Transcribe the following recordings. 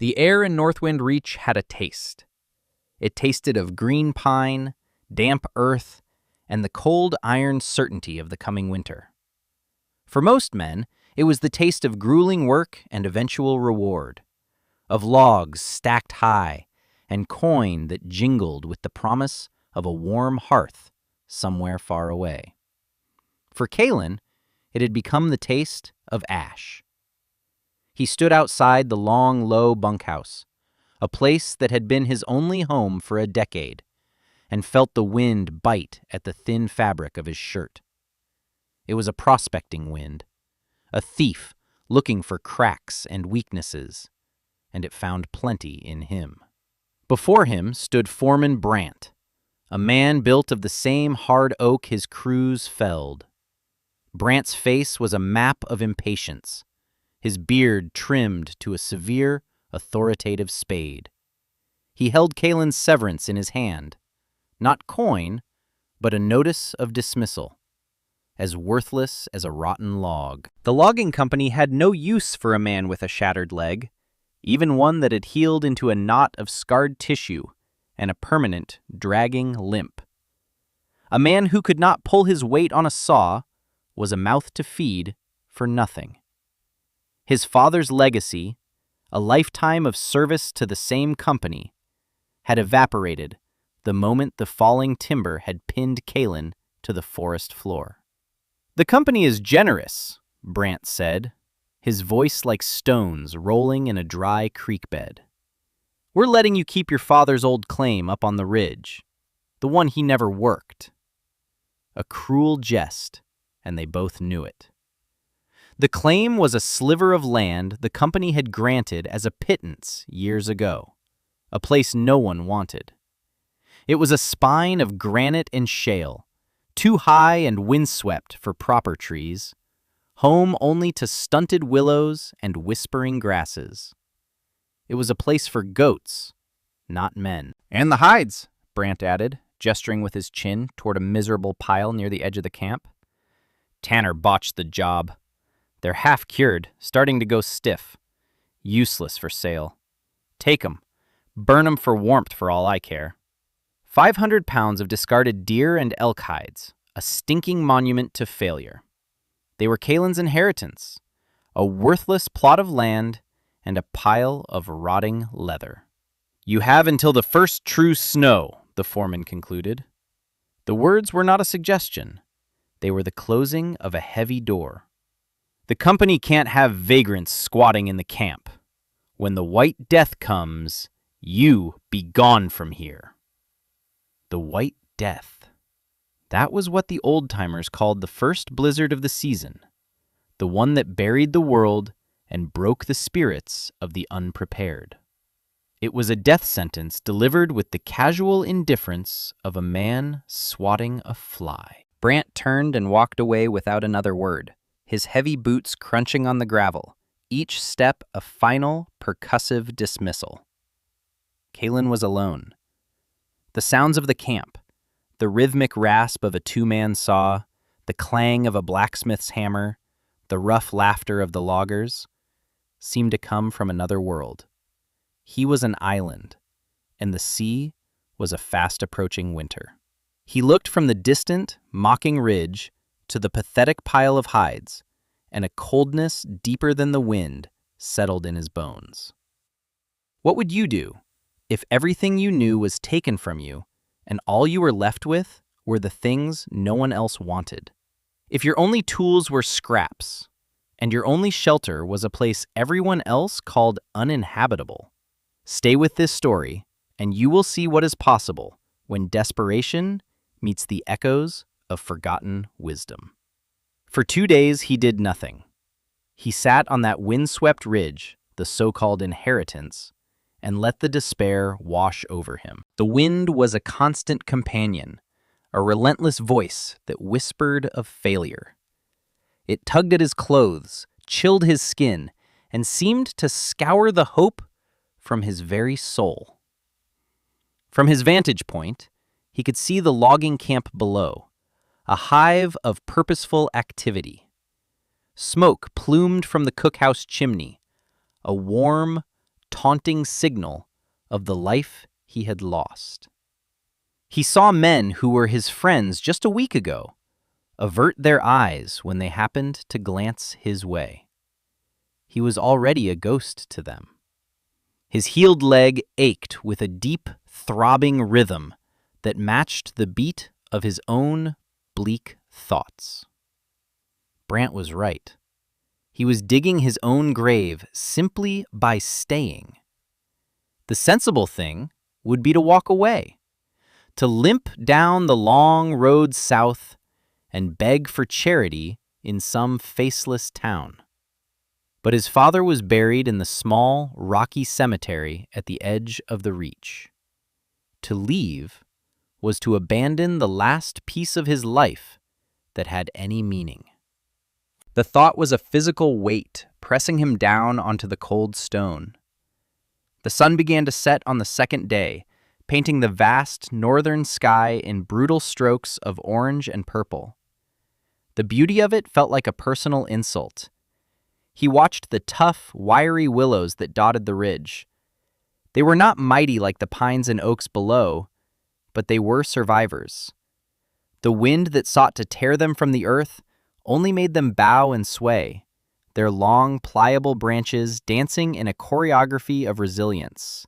The air in Northwind Reach had a taste. It tasted of green pine, damp earth, and the cold iron certainty of the coming winter. For most men, it was the taste of grueling work and eventual reward, of logs stacked high and coin that jingled with the promise of a warm hearth somewhere far away. For Kalen, it had become the taste of ash. He stood outside the long, low bunkhouse, a place that had been his only home for a decade, and felt the wind bite at the thin fabric of his shirt. It was a prospecting wind, a thief looking for cracks and weaknesses, and it found plenty in him. Before him stood Foreman Brant, a man built of the same hard oak his crews felled. Brant's face was a map of impatience, his beard trimmed to a severe, authoritative spade. He held Kalen's severance in his hand, not coin, but a notice of dismissal, as worthless as a rotten log. The logging company had no use for a man with a shattered leg, even one that had healed into a knot of scarred tissue and a permanent, dragging limp. A man who could not pull his weight on a saw was a mouth to feed for nothing. His father's legacy, a lifetime of service to the same company, had evaporated the moment the falling timber had pinned Kalen to the forest floor. "The company is generous," Brant said, his voice like stones rolling in a dry creek bed. "We're letting you keep your father's old claim up on the ridge, the one he never worked." A cruel jest, and they both knew it. The claim was a sliver of land the company had granted as a pittance years ago, a place no one wanted. It was a spine of granite and shale, too high and windswept for proper trees, home only to stunted willows and whispering grasses. It was a place for goats, not men. "And the hides," Brant added, gesturing with his chin toward a miserable pile near the edge of the camp. "Tanner botched the job. They're half-cured, starting to go stiff. Useless for sale. Take 'em. Burn 'em for warmth for all I care." 500 pounds of discarded deer and elk hides, a stinking monument to failure. They were Kalen's inheritance, a worthless plot of land and a pile of rotting leather. "You have until the first true snow," the foreman concluded. The words were not a suggestion. They were the closing of a heavy door. "The company can't have vagrants squatting in the camp. When the White Death comes, you be gone from here." The White Death. That was what the old-timers called the first blizzard of the season, the one that buried the world and broke the spirits of the unprepared. It was a death sentence delivered with the casual indifference of a man swatting a fly. Brant turned and walked away without another word, his heavy boots crunching on the gravel, each step a final, percussive dismissal. Kalen was alone. The sounds of the camp, the rhythmic rasp of a two-man saw, the clang of a blacksmith's hammer, the rough laughter of the loggers, seemed to come from another world. He was an island, and the sea was a fast-approaching winter. He looked from the distant, mocking ridge to the pathetic pile of hides, and a coldness deeper than the wind settled in his bones. What would you do if everything you knew was taken from you and all you were left with were the things no one else wanted? If your only tools were scraps and your only shelter was a place everyone else called uninhabitable? Stay with this story, and you will see what is possible when desperation meets the echoes of forgotten wisdom. For 2 days, he did nothing. He sat on that windswept ridge, the so-called inheritance, and let the despair wash over him. The wind was a constant companion, a relentless voice that whispered of failure. It tugged at his clothes, chilled his skin, and seemed to scour the hope from his very soul. From his vantage point, he could see the logging camp below, a hive of purposeful activity. Smoke plumed from the cookhouse chimney, a warm, taunting signal of the life he had lost. He saw men who were his friends just a week ago avert their eyes when they happened to glance his way. He was already a ghost to them. His healed leg ached with a deep, throbbing rhythm that matched the beat of his own bleak thoughts. Brant was right. He was digging his own grave simply by staying. The sensible thing would be to walk away, to limp down the long road south and beg for charity in some faceless town. But his father was buried in the small, rocky cemetery at the edge of the reach. To leave was to abandon the last piece of his life that had any meaning. The thought was a physical weight pressing him down onto the cold stone. The sun began to set on the second day, painting the vast northern sky in brutal strokes of orange and purple. The beauty of it felt like a personal insult. He watched the tough, wiry willows that dotted the ridge. They were not mighty like the pines and oaks below, but they were survivors. The wind that sought to tear them from the earth only made them bow and sway, their long, pliable branches dancing in a choreography of resilience.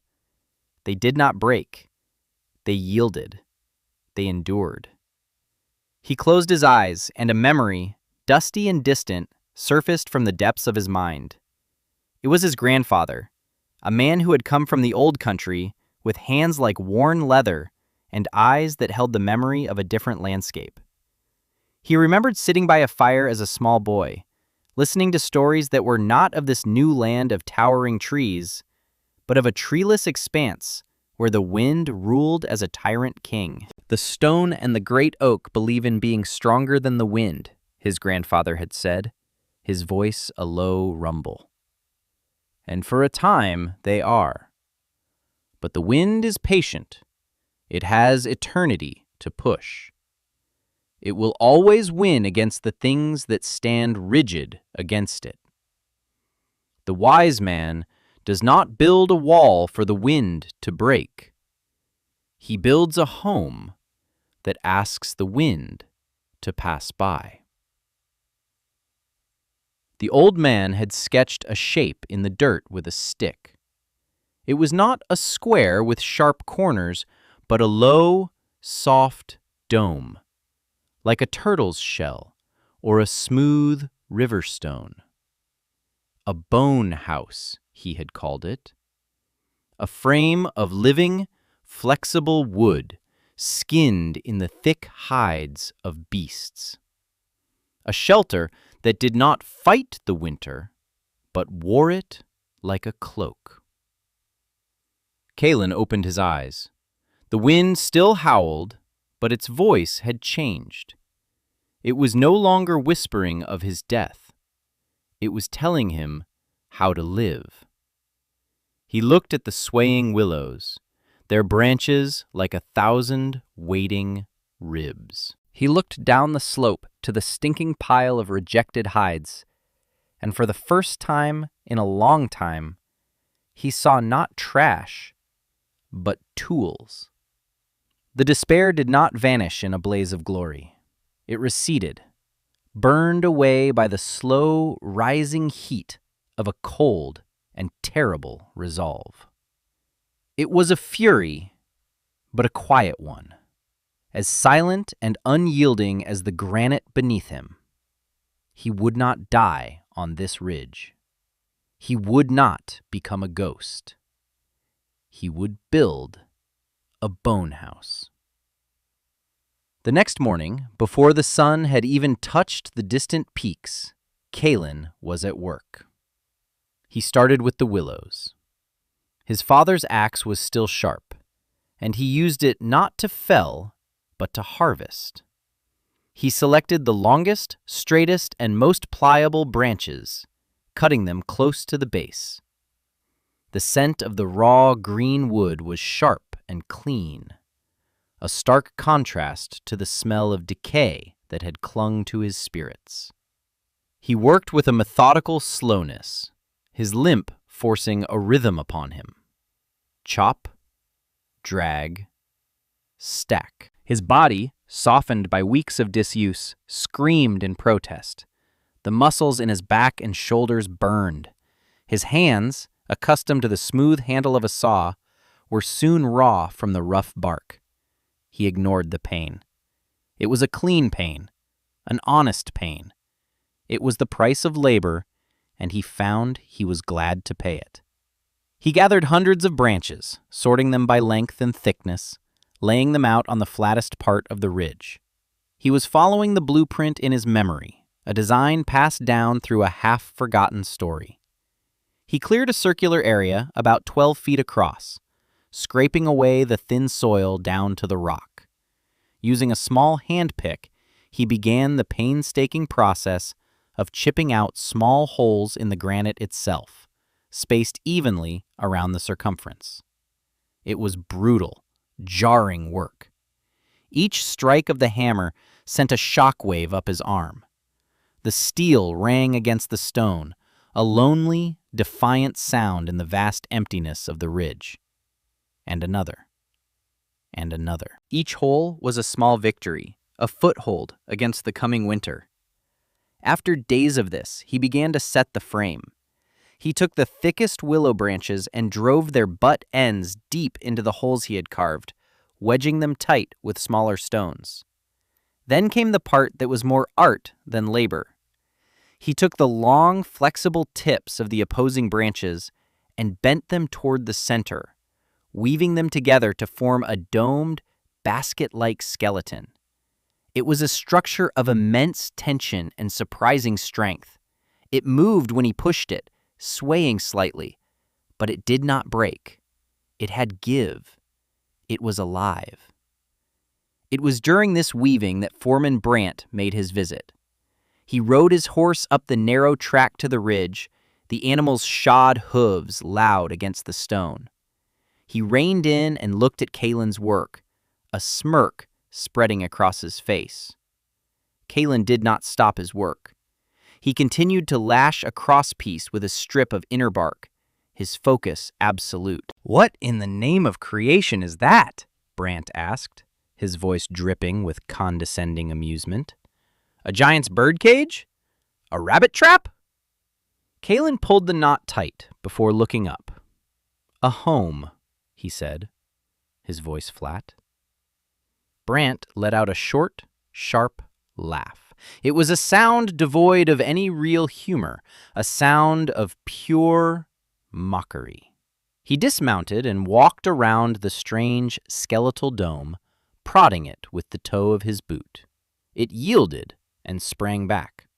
They did not break. They yielded. They endured. He closed his eyes, and a memory, dusty and distant, surfaced from the depths of his mind. It was his grandfather, a man who had come from the old country with hands like worn leather and eyes that held the memory of a different landscape. He remembered sitting by a fire as a small boy, listening to stories that were not of this new land of towering trees, but of a treeless expanse where the wind ruled as a tyrant king. The stone and the great oak believe in being stronger than the wind, his grandfather had said, his voice a low rumble. And for a time they are. But the wind is patient. It has eternity to push. It will always win against the things that stand rigid against it. The wise man does not build a wall for the wind to break. He builds a home that asks the wind to pass by. The old man had sketched a shape in the dirt with a stick. It was not a square with sharp corners, but a low, soft dome, like a turtle's shell or a smooth river stone. A bone house, he had called it. A frame of living, flexible wood, skinned in the thick hides of beasts. A shelter that did not fight the winter, but wore it like a cloak. Kalen opened his eyes. The wind still howled, but its voice had changed. It was no longer whispering of his death. It was telling him how to live. He looked at the swaying willows, their branches like 1,000 waiting ribs. He looked down the slope to the stinking pile of rejected hides, and for the first time in a long time, he saw not trash, but tools. The despair did not vanish in a blaze of glory. It receded, burned away by the slow, rising heat of a cold and terrible resolve. It was a fury, but a quiet one, as silent and unyielding as the granite beneath him. He would not die on this ridge. He would not become a ghost. He would build a bone house. The next morning, before the sun had even touched the distant peaks, Kalen was at work. He started with the willows. His father's axe was still sharp, and he used it not to fell, but to harvest. He selected the longest, straightest, and most pliable branches, cutting them close to the base. The scent of the raw green wood was sharp and clean, a stark contrast to the smell of decay that had clung to his spirits. He worked with a methodical slowness, his limp forcing a rhythm upon him. Chop, drag, stack. His body, softened by weeks of disuse, screamed in protest. The muscles in his back and shoulders burned. His hands, accustomed to the smooth handle of a saw, were soon raw from the rough bark. He ignored the pain. It was a clean pain, an honest pain. It was the price of labor, and he found he was glad to pay it. He gathered hundreds of branches, sorting them by length and thickness, laying them out on the flattest part of the ridge. He was following the blueprint in his memory, a design passed down through a half-forgotten story. He cleared a circular area about 12 feet across, scraping away the thin soil down to the rock. Using a small hand-pick, he began the painstaking process of chipping out small holes in the granite itself, spaced evenly around the circumference. It was brutal, jarring work. Each strike of the hammer sent a shockwave up his arm. The steel rang against the stone, a lonely, defiant sound in the vast emptiness of the ridge. And another. And another. Each hole was a small victory, a foothold against the coming winter. After days of this, he began to set the frame. He took the thickest willow branches and drove their butt ends deep into the holes he had carved, wedging them tight with smaller stones. Then came the part that was more art than labor. He took the long, flexible tips of the opposing branches and bent them toward the center, weaving them together to form a domed, basket-like skeleton. It was a structure of immense tension and surprising strength. It moved when he pushed it, swaying slightly, but it did not break. It had give. It was alive. It was during this weaving that Foreman Brant made his visit. He rode his horse up the narrow track to the ridge, the animal's shod hooves loud against the stone. He reined in and looked at Kalen's work, a smirk spreading across his face. Kalen did not stop his work. He continued to lash a crosspiece with a strip of inner bark, his focus absolute. "What in the name of creation is that?" Brant asked, his voice dripping with condescending amusement. "A giant's birdcage? A rabbit trap?" Kalen pulled the knot tight before looking up. "A home," he said, his voice flat. Brant let out a short, sharp laugh. It was a sound devoid of any real humor, a sound of pure mockery. He dismounted and walked around the strange skeletal dome, prodding it with the toe of his boot. It yielded and sprang back.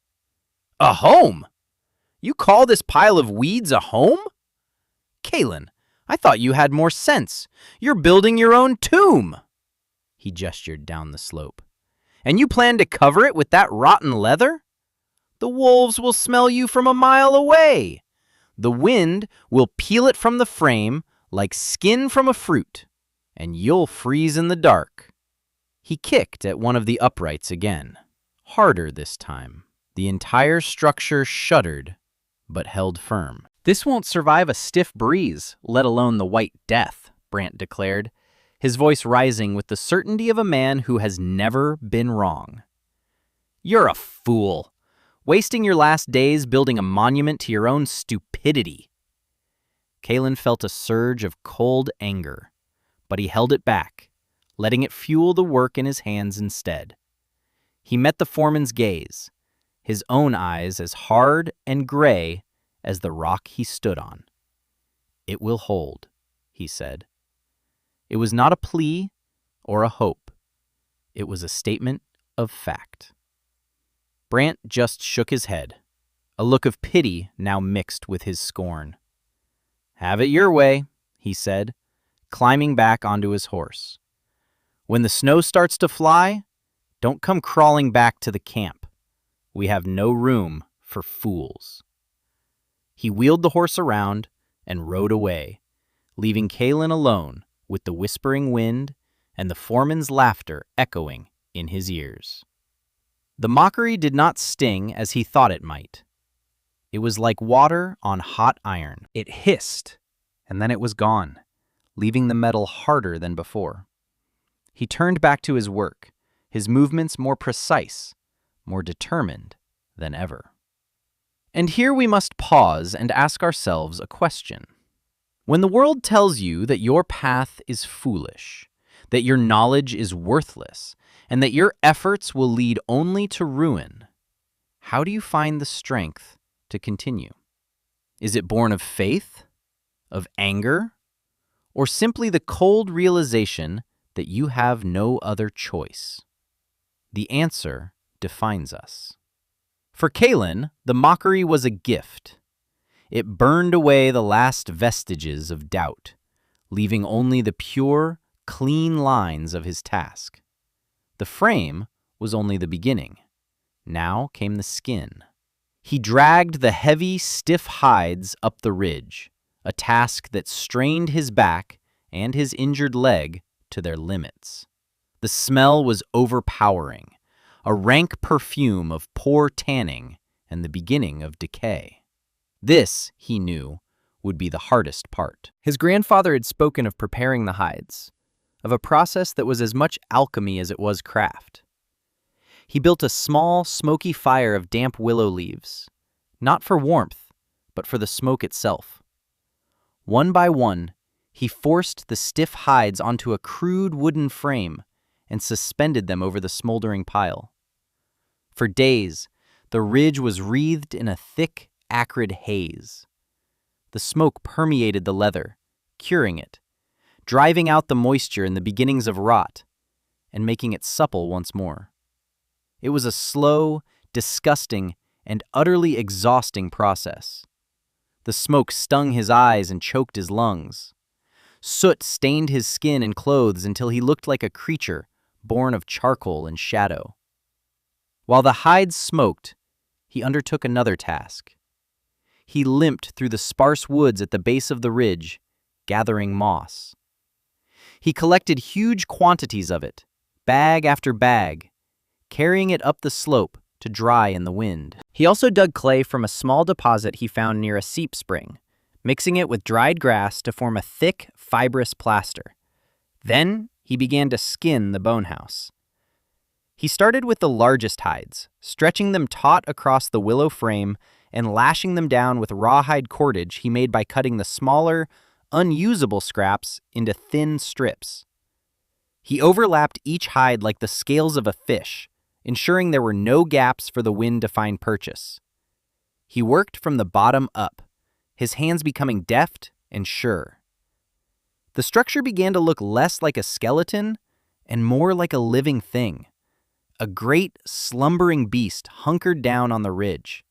"A home? You call this pile of weeds a home? Kalen, I thought you had more sense. You're building your own tomb." He gestured down the slope. "And you plan to cover it with that rotten leather? The wolves will smell you from a mile away. The wind will peel it from the frame like skin from a fruit, and you'll freeze in the dark." He kicked at one of the uprights again, harder this time. The entire structure shuddered, but held firm. "This won't survive a stiff breeze, let alone the White Death," Brant declared, his voice rising with the certainty of a man who has never been wrong. "You're a fool, wasting your last days building a monument to your own stupidity." Kalen felt a surge of cold anger, but he held it back, letting it fuel the work in his hands instead. He met the foreman's gaze, his own eyes as hard and gray as the rock he stood on. "It will hold," he said. It was not a plea or a hope. It was a statement of fact. Brant just shook his head, a look of pity now mixed with his scorn. "Have it your way," he said, climbing back onto his horse. "When the snow starts to fly, don't come crawling back to the camp. We have no room for fools." He wheeled the horse around and rode away, leaving Kalen alone with the whispering wind and the foreman's laughter echoing in his ears. The mockery did not sting as he thought it might. It was like water on hot iron. It hissed, and then it was gone, leaving the metal harder than before. He turned back to his work, his movements more precise, more determined than ever. And here we must pause and ask ourselves a question. When the world tells you that your path is foolish, that your knowledge is worthless, and that your efforts will lead only to ruin, how do you find the strength to continue? Is it born of faith, of anger, or simply the cold realization that you have no other choice? The answer defines us. For Kalen, the mockery was a gift. It burned away the last vestiges of doubt, leaving only the pure, clean lines of his task. The frame was only the beginning. Now came the skin. He dragged the heavy, stiff hides up the ridge, a task that strained his back and his injured leg to their limits. The smell was overpowering, a rank perfume of poor tanning and the beginning of decay. This, he knew, would be the hardest part. His grandfather had spoken of preparing the hides, of a process that was as much alchemy as it was craft. He built a small, smoky fire of damp willow leaves, not for warmth, but for the smoke itself. One by one, he forced the stiff hides onto a crude wooden frame and suspended them over the smoldering pile. For days, the ridge was wreathed in a thick, acrid haze. The smoke permeated the leather, curing it, driving out the moisture and the beginnings of rot, and making it supple once more. It was a slow, disgusting, and utterly exhausting process. The smoke stung his eyes and choked his lungs. Soot stained his skin and clothes until he looked like a creature born of charcoal and shadow. While the hides smoked, he undertook another task. He limped through the sparse woods at the base of the ridge, gathering moss. He collected huge quantities of it, bag after bag, carrying it up the slope to dry in the wind. He also dug clay from a small deposit he found near a seep spring, mixing it with dried grass to form a thick, fibrous plaster. Then he began to skin the bone house. He started with the largest hides, stretching them taut across the willow frame and lashing them down with rawhide cordage he made by cutting the smaller, unusable scraps into thin strips. He overlapped each hide like the scales of a fish, ensuring there were no gaps for the wind to find purchase. He worked from the bottom up, his hands becoming deft and sure. The structure began to look less like a skeleton and more like a living thing, a great, slumbering beast hunkered down on the ridge.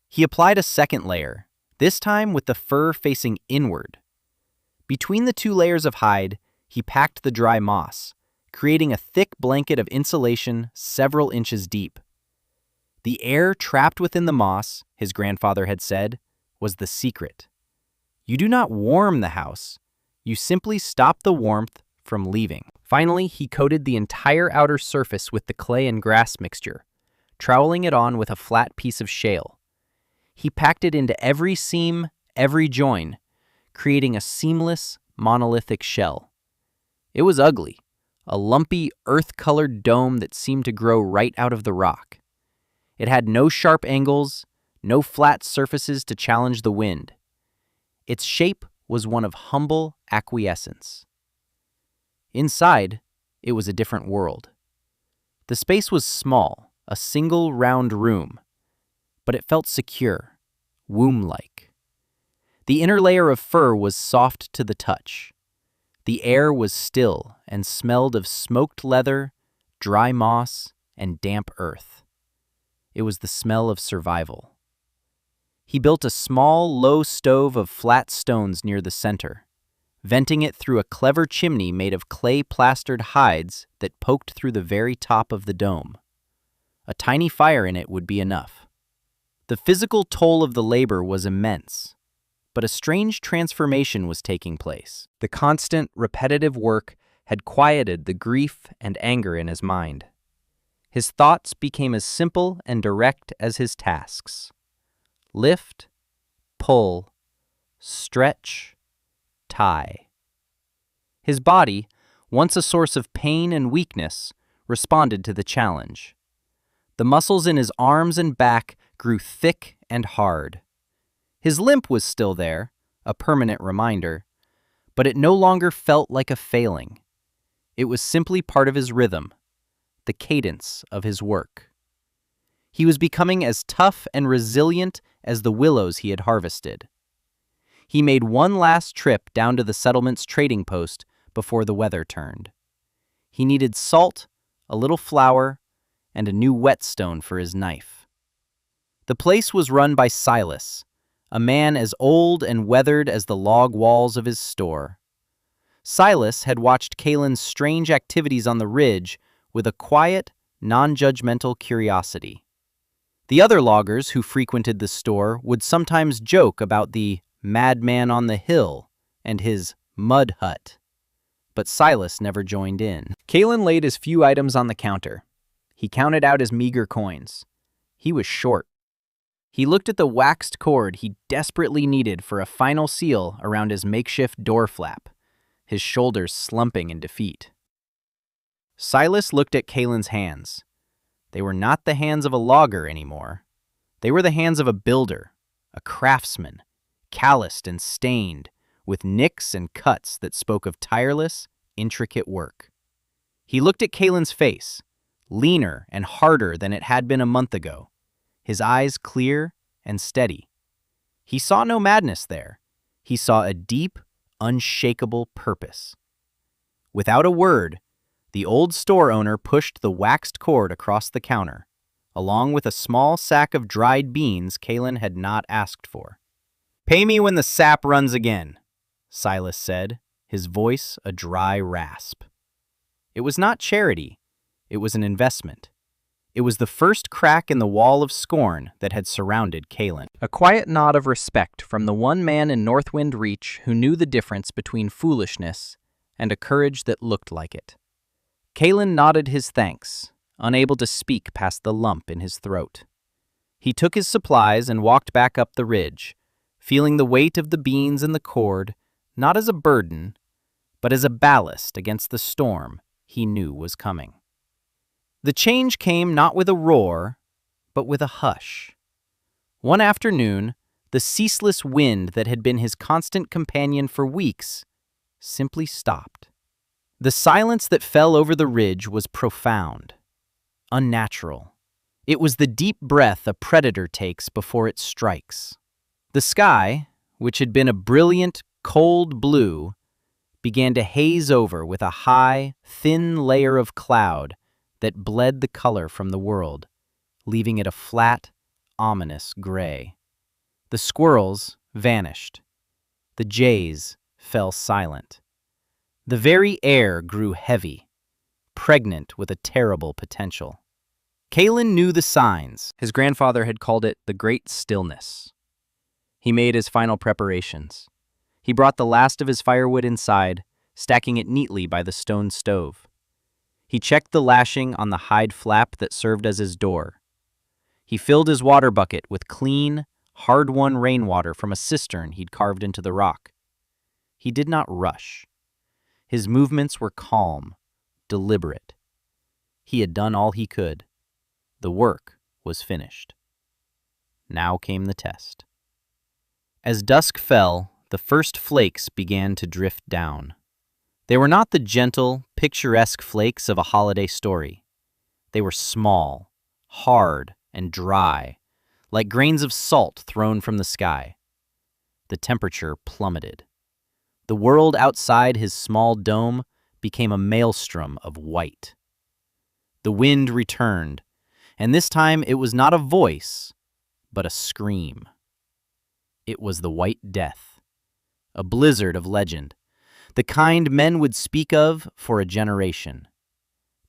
He applied a second layer, this time with the fur facing inward. Between the two layers of hide, he packed the dry moss, creating a thick blanket of insulation several inches deep. The air trapped within the moss, his grandfather had said, was the secret. You do not warm the house, you simply stop the warmth from leaving. Finally, he coated the entire outer surface with the clay and grass mixture, troweling it on with a flat piece of shale. He packed it into every seam, every join, creating a seamless, monolithic shell. It was ugly, a lumpy, earth-colored dome that seemed to grow right out of the rock. It had no sharp angles, no flat surfaces to challenge the wind. Its shape was one of humble acquiescence. Inside, it was a different world. The space was small, a single round room, but it felt secure, womb-like. The inner layer of fur was soft to the touch. The air was still and smelled of smoked leather, dry moss, and damp earth. It was the smell of survival. He built a small, low stove of flat stones near the center, venting it through a clever chimney made of clay-plastered hides that poked through the very top of the dome. A tiny fire in it would be enough. The physical toll of the labor was immense, but a strange transformation was taking place. The constant, repetitive work had quieted the grief and anger in his mind. His thoughts became as simple and direct as his tasks. Lift, pull, stretch, tie. His body, once a source of pain and weakness, responded to the challenge. The muscles in his arms and back grew thick and hard. His limp was still there, a permanent reminder, but it no longer felt like a failing. It was simply part of his rhythm, the cadence of his work. He was becoming as tough and resilient as the willows he had harvested. He made one last trip down to the settlement's trading post before the weather turned. He needed salt, a little flour, and a new whetstone for his knife. The place was run by Silas, a man as old and weathered as the log walls of his store. Silas had watched Kalen's strange activities on the ridge with a quiet, non-judgmental curiosity. The other loggers who frequented the store would sometimes joke about the madman on the hill and his mud hut, but Silas never joined in. Kalen laid his few items on the counter. He counted out his meager coins. He was short. He looked at the waxed cord he desperately needed for a final seal around his makeshift door flap, his shoulders slumping in defeat. Silas looked at Kalen's hands. They were not the hands of a logger anymore. They were the hands of a builder, a craftsman, calloused and stained, with nicks and cuts that spoke of tireless, intricate work. He looked at Kalen's face, leaner and harder than it had been a month ago, his eyes clear and steady. He saw no madness there. He saw a deep, unshakable purpose. Without a word, the old store owner pushed the waxed cord across the counter, along with a small sack of dried beans Kalen had not asked for. "Pay me when the sap runs again," Silas said, his voice a dry rasp. It was not charity. It was an investment. It was the first crack in the wall of scorn that had surrounded Kalen. A quiet nod of respect from the one man in Northwind Reach who knew the difference between foolishness and a courage that looked like it. Kalen nodded his thanks, unable to speak past the lump in his throat. He took his supplies and walked back up the ridge, feeling the weight of the beans and the cord, not as a burden, but as a ballast against the storm he knew was coming. The change came not with a roar, but with a hush. One afternoon, the ceaseless wind that had been his constant companion for weeks simply stopped. The silence that fell over the ridge was profound, unnatural. It was the deep breath a predator takes before it strikes. The sky, which had been a brilliant, cold blue, began to haze over with a high, thin layer of cloud that bled the color from the world, leaving it a flat, ominous gray. The squirrels vanished. The jays fell silent. The very air grew heavy, pregnant with a terrible potential. Kalen knew the signs. His grandfather had called it the Great Stillness. He made his final preparations. He brought the last of his firewood inside, stacking it neatly by the stone stove. He checked the lashing on the hide flap that served as his door. He filled his water bucket with clean, hard-won rainwater from a cistern he'd carved into the rock. He did not rush. His movements were calm, deliberate. He had done all he could. The work was finished. Now came the test. As dusk fell, the first flakes began to drift down. They were not the gentle, picturesque flakes of a holiday story. They were small, hard, and dry, like grains of salt thrown from the sky. The temperature plummeted. The world outside his small dome became a maelstrom of white. The wind returned, and this time it was not a voice, but a scream. It was the White Death, a blizzard of legend, the kind men would speak of for a generation.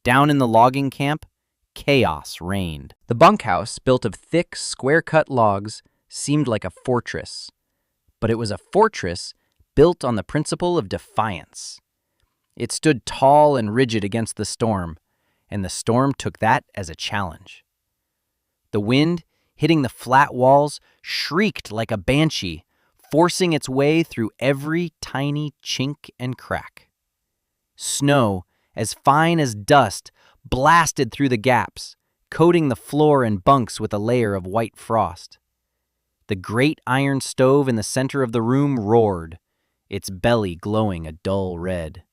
Down in the logging camp, chaos reigned. The bunkhouse, built of thick, square-cut logs, seemed like a fortress. But it was a fortress built on the principle of defiance. It stood tall and rigid against the storm, and the storm took that as a challenge. The wind, hitting the flat walls, shrieked like a banshee, forcing its way through every tiny chink and crack. Snow, as fine as dust, blasted through the gaps, coating the floor and bunks with a layer of white frost. The great iron stove in the center of the room roared, its belly glowing a dull red.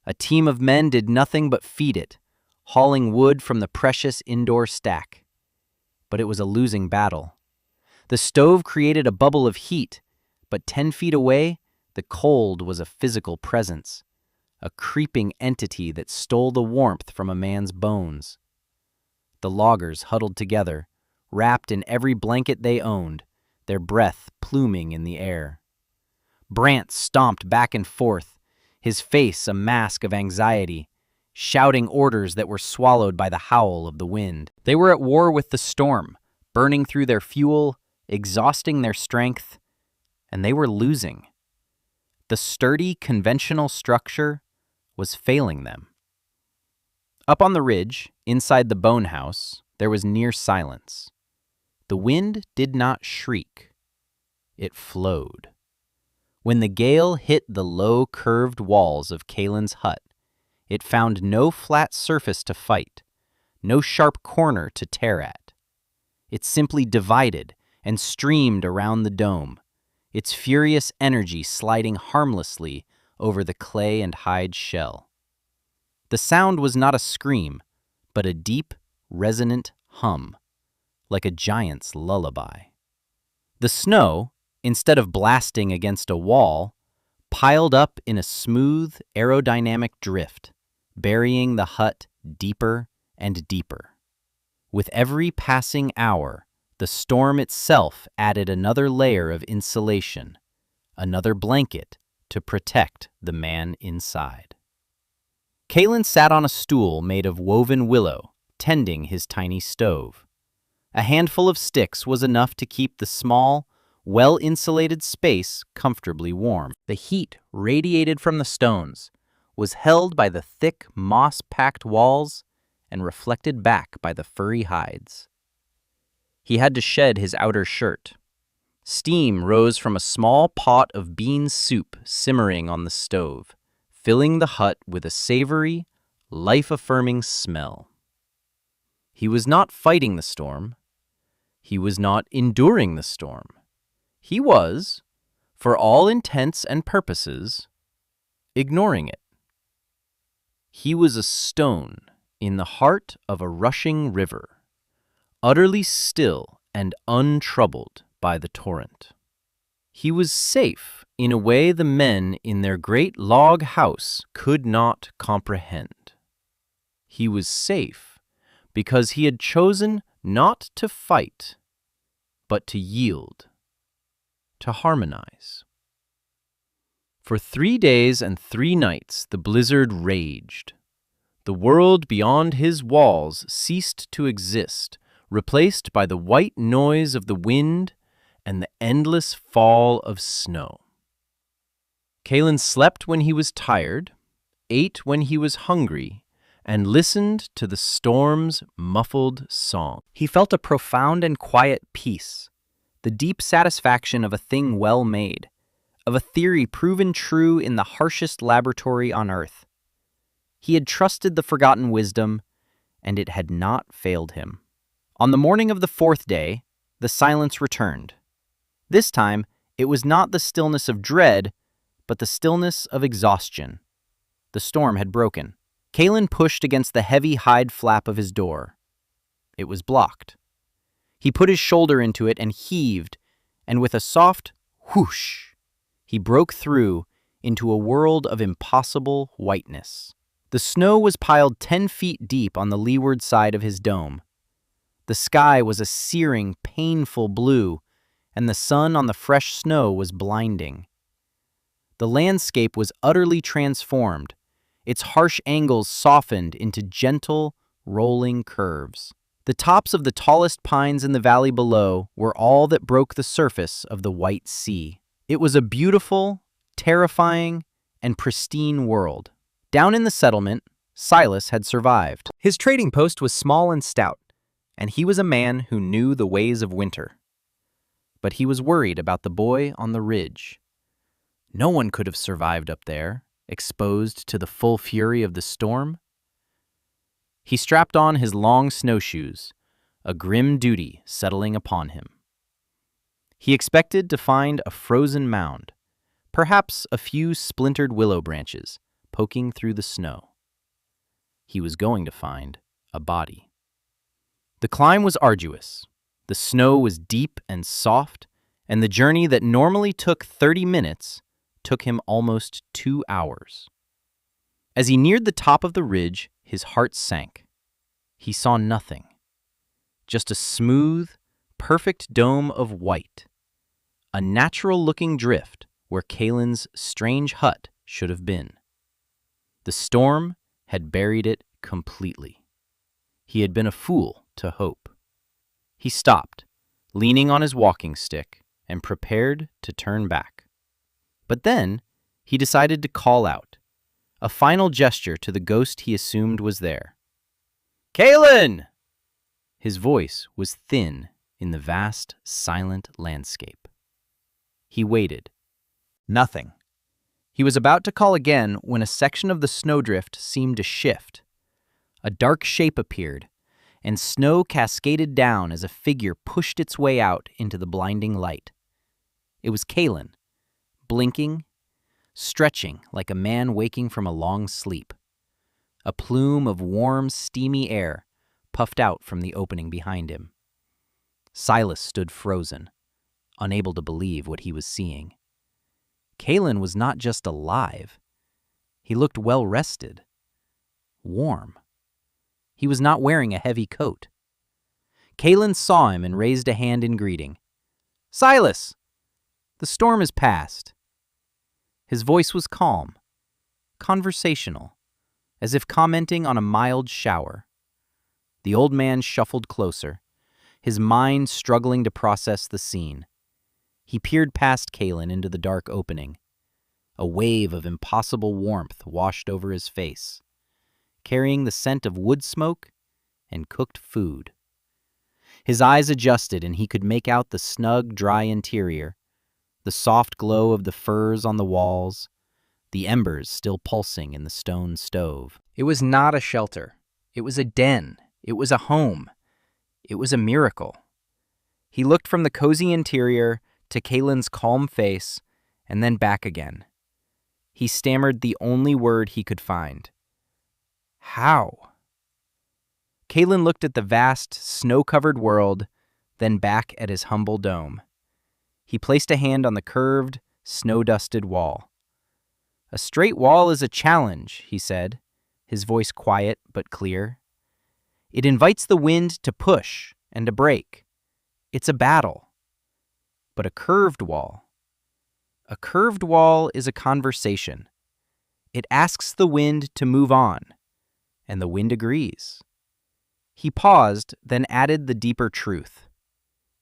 A team of men did nothing but feed it, hauling wood from the precious indoor stack. But it was a losing battle. The stove created a bubble of heat, but 10 feet away, the cold was a physical presence, a creeping entity that stole the warmth from a man's bones. The loggers huddled together, wrapped in every blanket they owned, their breath pluming in the air. Brant stomped back and forth, his face a mask of anxiety, shouting orders that were swallowed by the howl of the wind. They were at war with the storm, burning through their fuel, exhausting their strength, and they were losing. The sturdy, conventional structure was failing them. Up on the ridge, inside the bone house, there was near silence. The wind did not shriek. It flowed. When the gale hit the low, curved walls of Kalen's hut, it found no flat surface to fight, no sharp corner to tear at. It simply divided and streamed around the dome, its furious energy sliding harmlessly over the clay and hide shell. The sound was not a scream, but a deep, resonant hum, like a giant's lullaby. The snow, instead of blasting against a wall, piled up in a smooth, aerodynamic drift, burying the hut deeper and deeper. With every passing hour, the storm itself added another layer of insulation, another blanket to protect the man inside. Kalen sat on a stool made of woven willow, tending his tiny stove. A handful of sticks was enough to keep the small, well-insulated space comfortably warm. The heat radiated from the stones, was held by the thick, moss-packed walls, and reflected back by the furry hides. He had to shed his outer shirt. Steam rose from a small pot of bean soup simmering on the stove, filling the hut with a savory, life-affirming smell. He was not fighting the storm. He was not enduring the storm. He was, for all intents and purposes, ignoring it. He was a stone in the heart of a rushing river, utterly still and untroubled by the torrent. He was safe in a way the men in their great log house could not comprehend. He was safe because he had chosen not to fight, but to yield, to harmonize. For 3 days and 3 nights the blizzard raged. The world beyond his walls ceased to exist, replaced by the white noise of the wind and the endless fall of snow. Kalen slept when he was tired, ate when he was hungry, and listened to the storm's muffled song. He felt a profound and quiet peace, the deep satisfaction of a thing well made, of a theory proven true in the harshest laboratory on earth. He had trusted the forgotten wisdom, and it had not failed him. On the morning of the 4th day, the silence returned. This time, it was not the stillness of dread, but the stillness of exhaustion. The storm had broken. Kalen pushed against the heavy hide flap of his door. It was blocked. He put his shoulder into it and heaved, and with a soft whoosh, he broke through into a world of impossible whiteness. The snow was piled 10 feet deep on the leeward side of his dome. The sky was a searing, painful blue, and the sun on the fresh snow was blinding. The landscape was utterly transformed, its harsh angles softened into gentle, rolling curves. The tops of the tallest pines in the valley below were all that broke the surface of the white sea. It was a beautiful, terrifying, and pristine world. Down in the settlement, Silas had survived. His trading post was small and stout, and he was a man who knew the ways of winter. But he was worried about the boy on the ridge. No one could have survived up there, exposed to the full fury of the storm. He strapped on his long snowshoes, a grim duty settling upon him. He expected to find a frozen mound, perhaps a few splintered willow branches poking through the snow. He was going to find a body. The climb was arduous. The snow was deep and soft, and the journey that normally took 30 minutes took him almost 2 hours. As he neared the top of the ridge, his heart sank. He saw nothing. Just a smooth, perfect dome of white. A natural-looking drift where Kalen's strange hut should have been. The storm had buried it completely. He had been a fool to hope. He stopped, leaning on his walking stick, and prepared to turn back. But then he decided to call out, a final gesture to the ghost he assumed was there. "Kalen!" His voice was thin in the vast, silent landscape. He waited. Nothing. He was about to call again when a section of the snowdrift seemed to shift. A dark shape appeared, and snow cascaded down as a figure pushed its way out into the blinding light. It was Kalen, blinking, stretching like a man waking from a long sleep. A plume of warm, steamy air puffed out from the opening behind him. Silas stood frozen, unable to believe what he was seeing. Kalen was not just alive. He looked well-rested, warm. He was not wearing a heavy coat. Kalen saw him and raised a hand in greeting. "Silas! The storm is past." His voice was calm, conversational, as if commenting on a mild shower. The old man shuffled closer, his mind struggling to process the scene. He peered past Kalen into the dark opening. A wave of impossible warmth washed over his face, carrying the scent of wood smoke and cooked food. His eyes adjusted and he could make out the snug, dry interior, the soft glow of the furs on the walls, the embers still pulsing in the stone stove. It was not a shelter. It was a den. It was a home. It was a miracle. He looked from the cozy interior to Kalen's calm face and then back again. He stammered the only word he could find. How? Kalen looked at the vast, snow-covered world, then back at his humble dome. He placed a hand on the curved, snow-dusted wall. "A straight wall is a challenge," he said, his voice quiet but clear. "It invites the wind to push and to break. It's a battle. But a curved wall is a conversation. It asks the wind to move on, and the wind agrees." He paused, then added the deeper truth.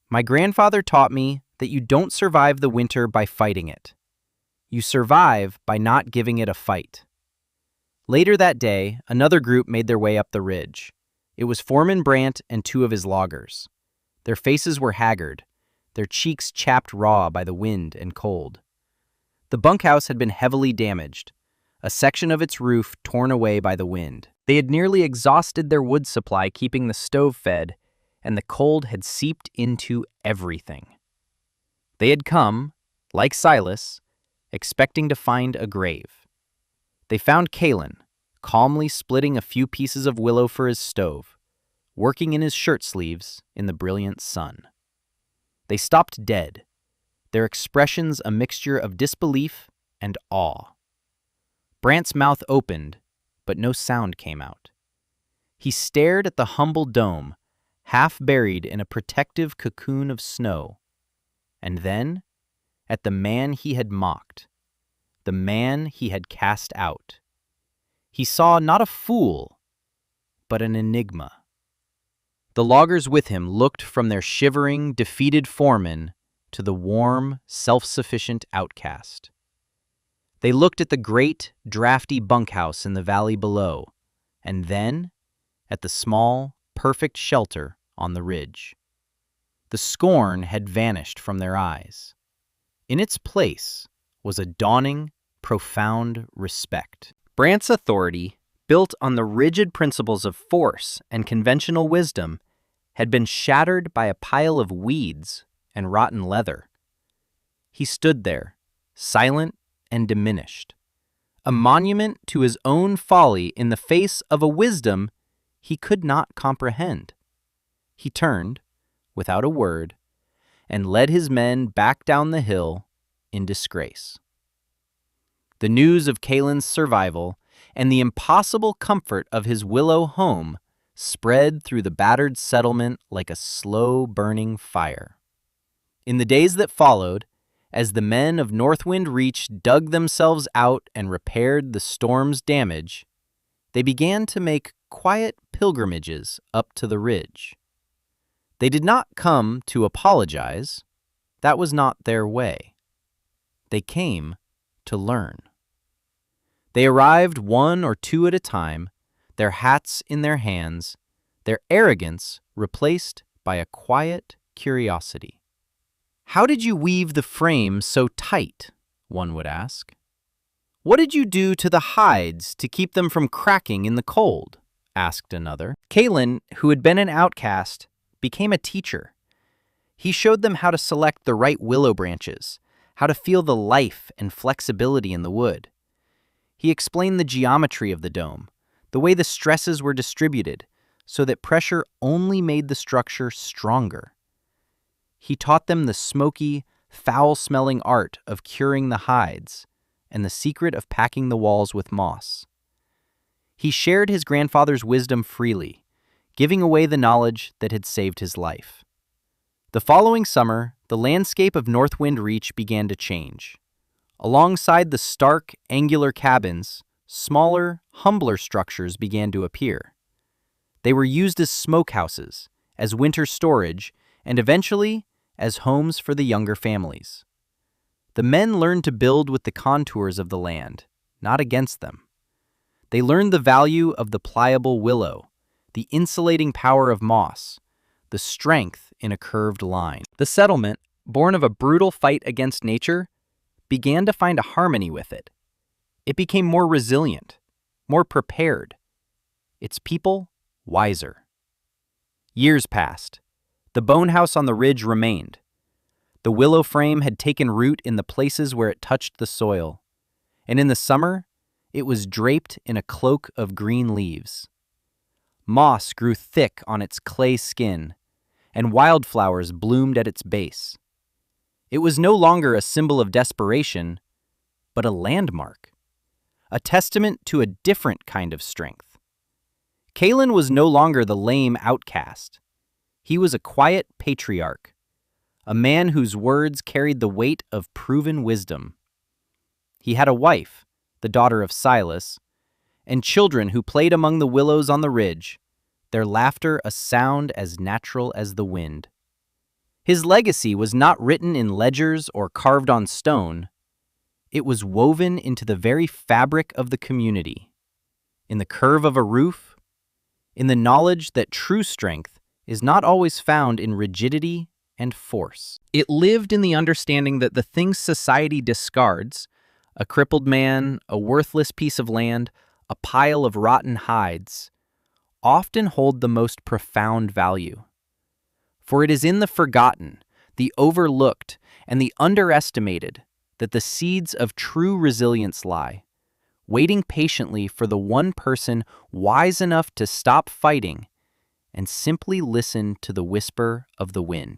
"My grandfather taught me that you don't survive the winter by fighting it. You survive by not giving it a fight." Later that day, another group made their way up the ridge. It was Foreman Brandt and 2 of his loggers. Their faces were haggard, their cheeks chapped raw by the wind and cold. The bunkhouse had been heavily damaged, a section of its roof torn away by the wind. They had nearly exhausted their wood supply keeping the stove fed, and the cold had seeped into everything. They had come, like Silas, expecting to find a grave. They found Kalen, calmly splitting a few pieces of willow for his stove, working in his shirt sleeves in the brilliant sun. They stopped dead, their expressions a mixture of disbelief and awe. Brandt's mouth opened, but no sound came out. He stared at the humble dome, half buried in a protective cocoon of snow, and then at the man he had mocked, the man he had cast out. He saw not a fool, but an enigma. The loggers with him looked from their shivering, defeated foreman to the warm, self-sufficient outcast. They looked at the great, drafty bunkhouse in the valley below, and then at the small, perfect shelter on the ridge. The scorn had vanished from their eyes. In its place was a dawning, profound respect. Brant's authority, built on the rigid principles of force and conventional wisdom, had been shattered by a pile of weeds and rotten leather. He stood there, silent and diminished, a monument to his own folly in the face of a wisdom he could not comprehend. He turned, without a word, and led his men back down the hill in disgrace. The news of Kalen's survival and the impossible comfort of his Willow home spread through the battered settlement like a slow-burning fire. In the days that followed, as the men of Northwind Reach dug themselves out and repaired the storm's damage, they began to make quiet pilgrimages up to the ridge. They did not come to apologize. That was not their way. They came to learn. They arrived one or two at a time, their hats in their hands, their arrogance replaced by a quiet curiosity. "How did you weave the frame so tight?" one would ask. "What did you do to the hides to keep them from cracking in the cold?" asked another. Kalen, who had been an outcast, became a teacher. He showed them how to select the right willow branches, how to feel the life and flexibility in the wood. He explained the geometry of the dome, the way the stresses were distributed, so that pressure only made the structure stronger. He taught them the smoky, foul-smelling art of curing the hides and the secret of packing the walls with moss. He shared his grandfather's wisdom freely, giving away the knowledge that had saved his life. The following summer, the landscape of Northwind Reach began to change. Alongside the stark, angular cabins, smaller, humbler structures began to appear. They were used as smokehouses, as winter storage, and eventually as homes for the younger families. The men learned to build with the contours of the land, not against them. They learned the value of the pliable willow, the insulating power of moss, the strength in a curved line. The settlement, born of a brutal fight against nature, began to find a harmony with it. It became more resilient, more prepared. Its people, wiser. Years passed. The bone house on the ridge remained. The willow frame had taken root in the places where it touched the soil, and in the summer, it was draped in a cloak of green leaves. Moss grew thick on its clay skin, and wildflowers bloomed at its base. It was no longer a symbol of desperation, but a landmark, a testament to a different kind of strength. Kalen was no longer the lame outcast. He was a quiet patriarch, a man whose words carried the weight of proven wisdom. He had a wife, the daughter of Silas, and children who played among the willows on the ridge, their laughter a sound as natural as the wind. His legacy was not written in ledgers or carved on stone. It was woven into the very fabric of the community, in the curve of a roof, in the knowledge that true strength is not always found in rigidity and force. It lived in the understanding that the things society discards, a crippled man, a worthless piece of land, a pile of rotten hides, often hold the most profound value. For it is in the forgotten, the overlooked, and the underestimated that the seeds of true resilience lie, waiting patiently for the one person wise enough to stop fighting and simply listen to the whisper of the wind.